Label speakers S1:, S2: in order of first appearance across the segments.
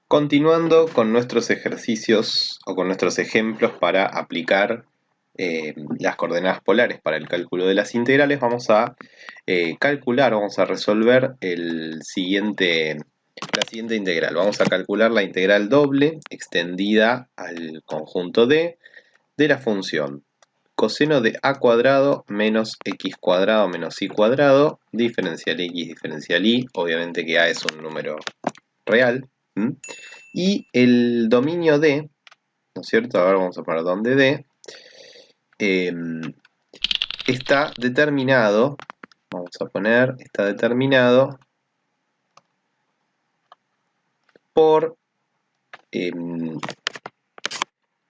S1: Continuando con nuestros ejercicios o con nuestros ejemplos para aplicar las coordenadas polares para el cálculo de las integrales, vamos a vamos a resolver la siguiente integral. Vamos a calcular la integral doble extendida al conjunto de la función coseno de a cuadrado menos x cuadrado menos y cuadrado, diferencial x diferencial y, obviamente que a es un número real. Y el dominio D, ¿no es cierto? Ahora vamos a poner donde D está determinado, está determinado por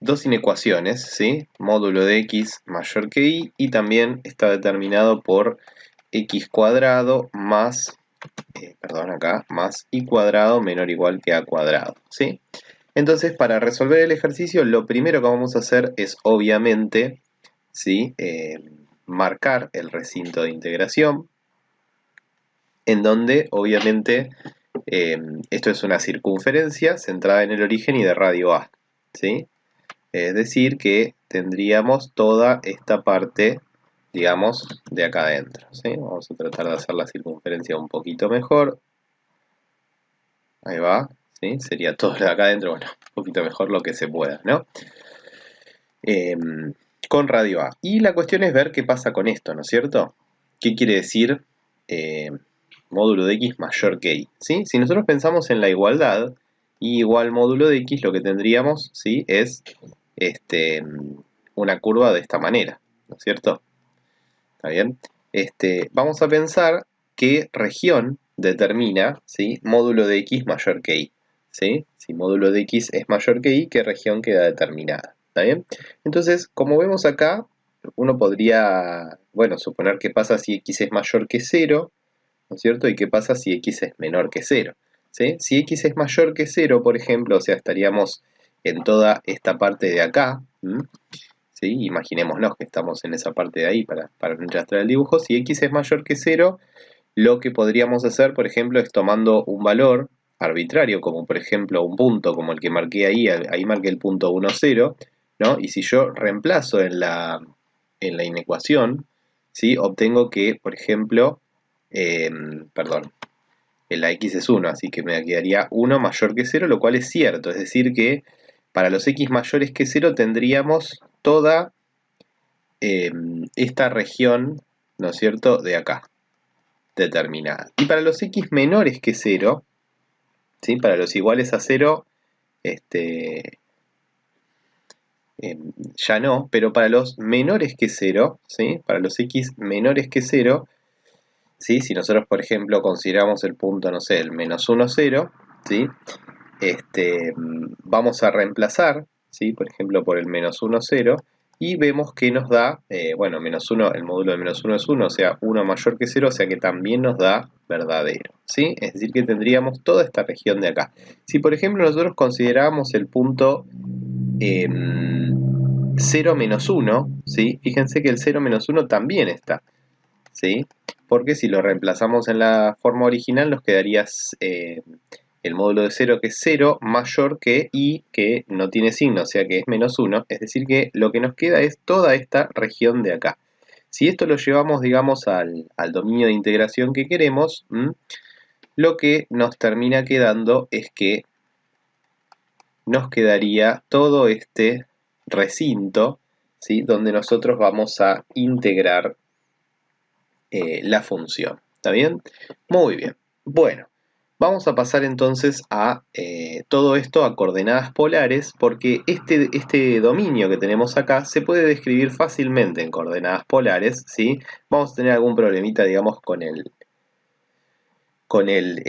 S1: dos inecuaciones, ¿sí? Módulo de x mayor que y también está determinado por x cuadrado más, más y cuadrado menor o igual que a cuadrado, ¿sí? Entonces, para resolver el ejercicio, lo primero que vamos a hacer es, obviamente, ¿sí? Marcar el recinto de integración, en donde, obviamente, esto es una circunferencia centrada en el origen y de radio A, ¿sí? Es decir, que tendríamos toda esta parte, digamos, de acá adentro, ¿sí? Vamos a tratar de hacer la circunferencia un poquito mejor. Ahí va, ¿sí? Sería todo lo de acá adentro, bueno, un poquito mejor lo que se pueda, ¿no? Con radio A. Y la cuestión es ver qué pasa con esto, ¿no es cierto? ¿Qué quiere decir módulo de x mayor que y? ¿Sí? Si nosotros pensamos en la igualdad, y igual módulo de x, lo que tendríamos, ¿sí? Es una curva de esta manera, ¿no es cierto? ¿Está bien? Vamos a pensar qué región determina, ¿sí? Módulo de x mayor que y, ¿sí? Si módulo de x es mayor que y, ¿qué región queda determinada? ¿Está bien? Entonces, como vemos acá, uno podría, bueno, suponer qué pasa si x es mayor que 0, ¿no es cierto? Y qué pasa si x es menor que 0, ¿sí? Si x es mayor que 0, por ejemplo, o sea, estaríamos en toda esta parte de acá, ¿sí? Imaginémonos que estamos en esa parte de ahí para no ilustrar el dibujo. Si x es mayor que 0, lo que podríamos hacer, por ejemplo, es tomando un valor arbitrario, como por ejemplo un punto como el que marqué ahí marqué el punto 1, 0, ¿no? Y si yo reemplazo en la inecuación, ¿sí? Obtengo que, por ejemplo, perdón, la x es 1, así que me quedaría 1 mayor que 0, lo cual es cierto, es decir que para los x mayores que 0 tendríamos toda esta región, ¿no es cierto?, de acá, determinada. Y para los x menores que 0, ¿sí? Para los iguales a 0, ya no, pero para los menores que 0, ¿sí? Para los x menores que 0, ¿sí? Si nosotros, por ejemplo, consideramos el punto, no sé, el menos 1, 0, ¿sí? Vamos a reemplazar, ¿sí? Por ejemplo, por el menos 1, 0, y vemos que nos da, bueno, menos 1, el módulo de menos 1 es 1, o sea, 1 mayor que 0, o sea que también nos da verdadero, ¿sí? Es decir, que tendríamos toda esta región de acá. Si, por ejemplo, nosotros consideramos el punto 0 menos 1, ¿sí? Fíjense que el 0 menos 1 también está, ¿sí? Porque si lo reemplazamos en la forma original nos quedaría el módulo de 0 que es 0 mayor que y que no tiene signo, o sea que es menos 1, es decir que lo que nos queda es toda esta región de acá. Si esto lo llevamos, digamos, al dominio de integración que queremos, lo que nos termina quedando es que nos quedaría todo este recinto, ¿sí? Donde nosotros vamos a integrar la función. ¿Está bien? Muy bien. Bueno, vamos a pasar entonces a todo esto a coordenadas polares, porque este dominio que tenemos acá se puede describir fácilmente en coordenadas polares, ¿sí? Vamos a tener algún problemita, digamos, con el, con el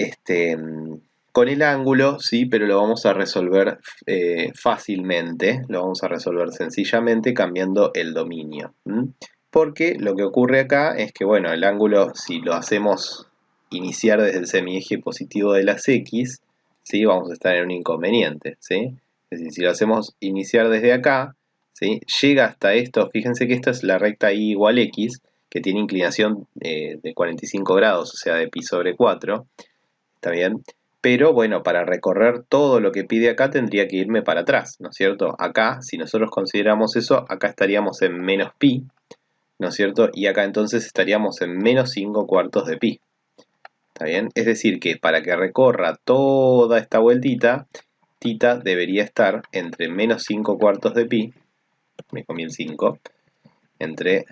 S1: ángulo, ¿sí? Pero lo vamos a resolver fácilmente, lo vamos a resolver sencillamente cambiando el dominio. Porque lo que ocurre acá es que, bueno, el ángulo, si lo hacemos iniciar desde el semieje positivo de las x, ¿sí? Vamos a estar en un inconveniente, ¿sí? Es decir, si lo hacemos iniciar desde acá, ¿sí? Llega hasta esto, fíjense que esta es la recta y igual x, que tiene inclinación de 45 grados, o sea, de pi sobre 4, ¿está bien? pero bueno, para recorrer todo lo que pide acá tendría que irme para atrás, ¿no es cierto? Acá, si nosotros consideramos eso, acá estaríamos en menos pi, ¿no es cierto? Y acá entonces estaríamos en menos 5 cuartos de pi. ¿Está bien? Es decir que para que recorra toda esta vueltita, tita debería estar entre menos 5 cuartos de pi, me comí el 5, entre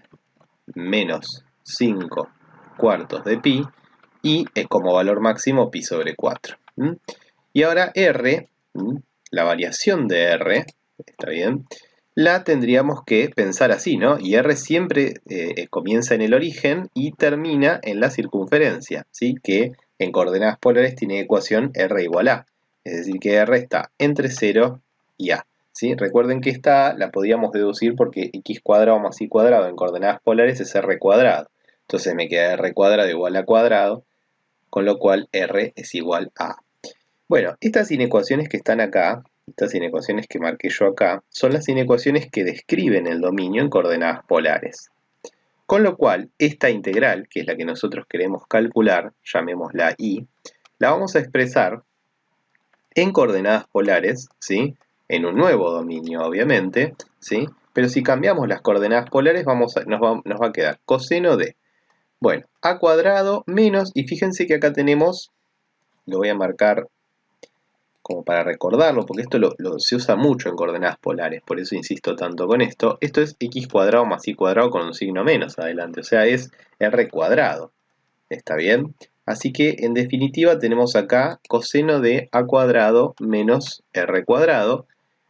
S1: menos 5 cuartos de pi y como valor máximo pi sobre 4. Y ahora r, la variación de r, ¿está bien? La tendríamos que pensar así, ¿no? Y r siempre comienza en el origen y termina en la circunferencia, ¿sí? Que en coordenadas polares tiene ecuación r igual a. Es decir, que r está entre 0 y a. ¿Sí? Recuerden que esta la podíamos deducir porque x cuadrado más y cuadrado en coordenadas polares es r cuadrado. Entonces me queda r cuadrado igual a cuadrado, con lo cual r es igual a. Bueno, estas inecuaciones que están acá, estas inecuaciones que marqué yo acá, son las inecuaciones que describen el dominio en coordenadas polares. Con lo cual, esta integral, que es la que nosotros queremos calcular, llamémosla y, la vamos a expresar en coordenadas polares, ¿sí? En un nuevo dominio, obviamente, ¿sí? Pero si cambiamos las coordenadas polares, nos va a quedar coseno de, bueno, a cuadrado menos, y fíjense que acá tenemos, lo voy a marcar como para recordarlo, porque esto se usa mucho en coordenadas polares, por eso insisto tanto con esto. Esto es x cuadrado más y cuadrado con un signo menos adelante, o sea, es r cuadrado. ¿Está bien? Así que en definitiva tenemos acá coseno de a cuadrado menos r cuadrado.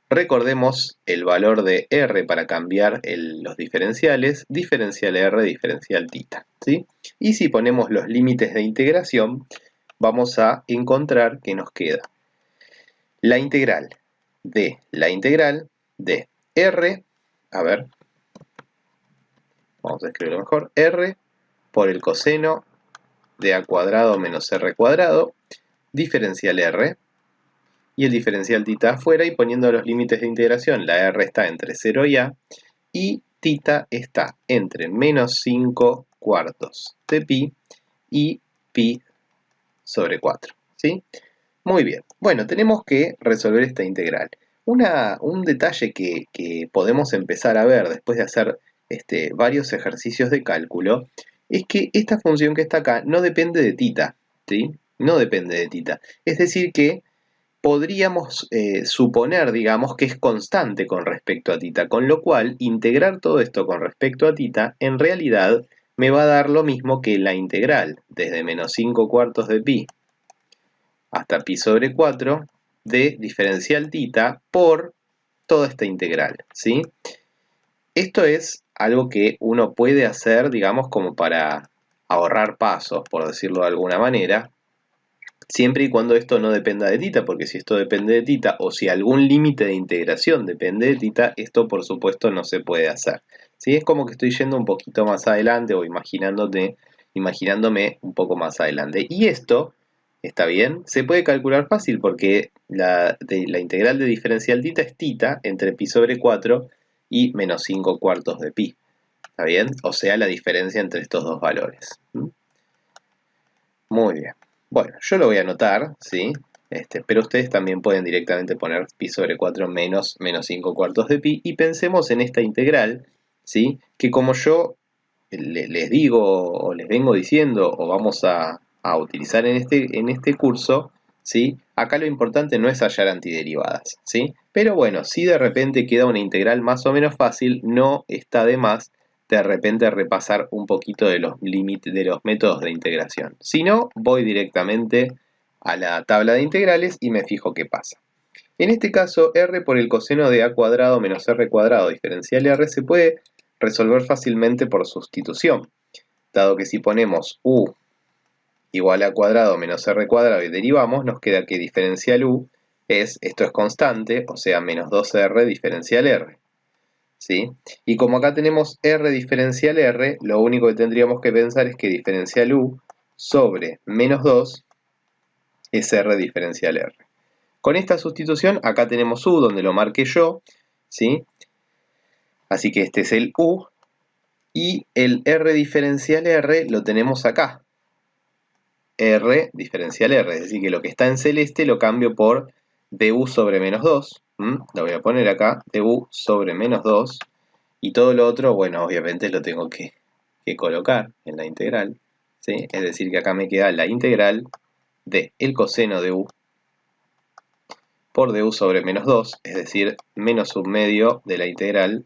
S1: Recordemos el valor de r para cambiar los diferenciales, diferencial r, diferencial tita, ¿sí? Y si ponemos los límites de integración, vamos a encontrar que nos queda la integral de r, a ver, vamos a escribirlo mejor, r por el coseno de a cuadrado menos r cuadrado, diferencial r, y el diferencial tita afuera, y poniendo los límites de integración, la r está entre 0 y a, y tita está entre menos 5 cuartos de pi y pi sobre 4, ¿sí? Muy bien, bueno, tenemos que resolver esta integral. Un detalle que podemos empezar a ver después de hacer varios ejercicios de cálculo es que esta función que está acá no depende de tita, ¿sí? No depende de tita. Es decir que podríamos suponer, digamos, que es constante con respecto a tita, con lo cual integrar todo esto con respecto a tita en realidad me va a dar lo mismo que la integral desde menos 5 cuartos de pi hasta pi sobre 4 de diferencial tita por toda esta integral, ¿sí? Esto es algo que uno puede hacer, digamos, como para ahorrar pasos, por decirlo de alguna manera, siempre y cuando esto no dependa de tita, porque si esto depende de tita, o si algún límite de integración depende de tita, esto por supuesto no se puede hacer, ¿sí? Es como que estoy yendo un poquito más adelante o imaginándome un poco más adelante. Y esto, ¿está bien? Se puede calcular fácil porque la integral de diferencial tita es tita entre pi sobre 4 y menos 5 cuartos de pi, ¿está bien? O sea, la diferencia entre estos dos valores. Muy bien. Bueno, yo lo voy a anotar, ¿sí? Pero ustedes también pueden directamente poner pi sobre 4 menos 5 cuartos de pi, y pensemos en esta integral, ¿sí? Que como yo les digo o les vengo diciendo o vamos a utilizar en este curso, ¿sí? Acá lo importante no es hallar antiderivadas, ¿sí? Pero bueno, si de repente queda una integral más o menos fácil, no está de más de repente repasar un poquito de los límites de los métodos de integración. Si no, voy directamente a la tabla de integrales y me fijo qué pasa. En este caso, r por el coseno de a cuadrado menos r cuadrado diferencial r se puede resolver fácilmente por sustitución, dado que si ponemos u igual a cuadrado menos r cuadrado y derivamos, nos queda que diferencial u esto es constante, o sea, menos 2r diferencial r. ¿Sí? Y como acá tenemos r diferencial r, lo único que tendríamos que pensar es que diferencial u sobre menos 2 es r diferencial r. Con esta sustitución, acá tenemos u donde lo marqué yo, ¿sí? Así que este es el u, y el r diferencial r lo tenemos acá, R diferencial R, es decir, que lo que está en celeste lo cambio por du sobre menos 2, lo voy a poner acá, du sobre menos 2, y todo lo otro, bueno, obviamente lo tengo que colocar en la integral, ¿sí? Es decir, que acá me queda la integral de el coseno de u por du sobre menos 2, es decir, menos un medio de la integral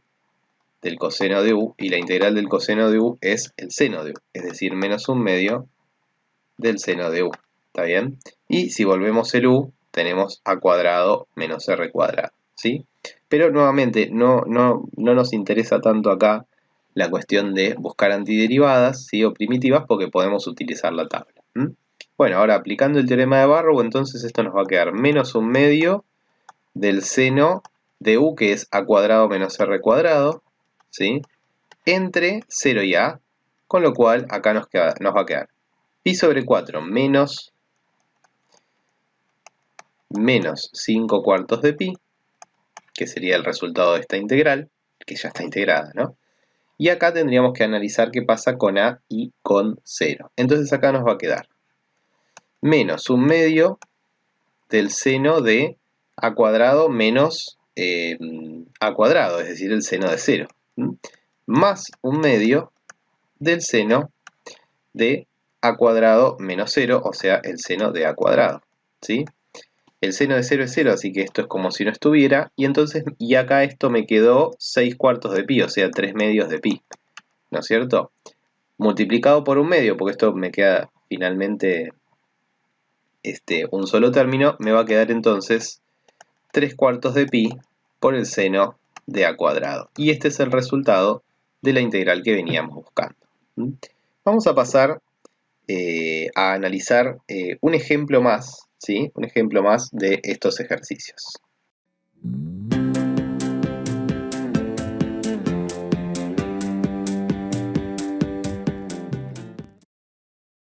S1: del coseno de u, y la integral del coseno de u es el seno de u, es decir, menos un medio del seno de u, ¿está bien? Y si volvemos el u, tenemos a cuadrado menos r cuadrado, ¿sí? Pero nuevamente, no nos interesa tanto acá la cuestión de buscar antiderivadas, ¿sí? O primitivas, porque podemos utilizar la tabla. Bueno, ahora aplicando el teorema de Barrow, entonces esto nos va a quedar menos un medio del seno de u, que es a cuadrado menos r cuadrado, ¿sí? Entre 0 y a, con lo cual acá nos va a quedar pi sobre 4 menos 5 cuartos de pi, que sería el resultado de esta integral, que ya está integrada, ¿no? Y acá tendríamos que analizar qué pasa con a y con 0. Entonces acá nos va a quedar menos un medio del seno de a cuadrado menos a cuadrado, es decir, el seno de 0, más un medio del seno de a cuadrado menos 0, o sea, el seno de a cuadrado, ¿sí? El seno de 0 es 0, así que esto es como si no estuviera, y entonces, y acá esto me quedó 6 cuartos de pi, o sea, 3 medios de pi, ¿no es cierto? Multiplicado por un medio, porque esto me queda finalmente un solo término, me va a quedar entonces 3 cuartos de pi por el seno de a cuadrado. Y este es el resultado de la integral que veníamos buscando. Vamos a pasar a analizar un ejemplo más, ¿sí? Un ejemplo más de estos ejercicios.